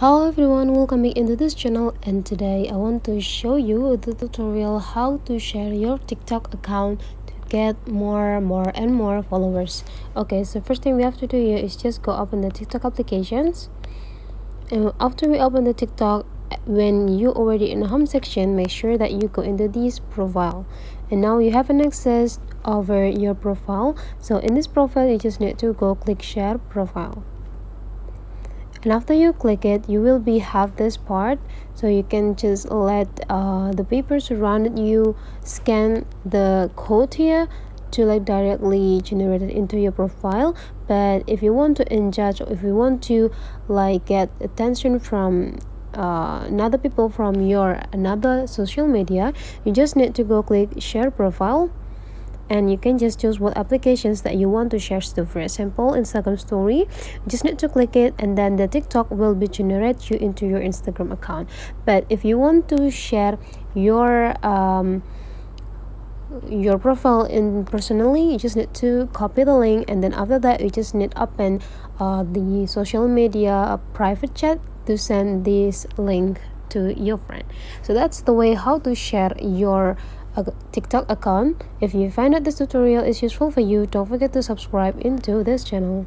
Hello everyone, welcome back into this channel, and today I want to show you the tutorial how to share your TikTok account to get more and more followers. Okay, so first thing we have to do here is just go open the TikTok applications, and after we open the TikTok, when you already in the home section, make sure that you go into this profile, and now you have an access over your profile. So in this profile you just need to go click share profile, and after you click it you will have this part, so you can just let the people surrounded you scan the code here to directly generate it into your profile. But if you want to engage, or if you want to get attention from another people from your another social media, you just need to go click share profile, and you can just choose what applications that you want to share to. For example, Instagram story, you just need to click it, and then the TikTok will be generate you into your Instagram account. But if you want to share your profile in personally, you just need to copy the link, and then after that you just need open the social media private chat to send this link to your friend. So that's the way how to share your TikTok account. If you find that this tutorial is useful for you, don't forget to subscribe into this channel.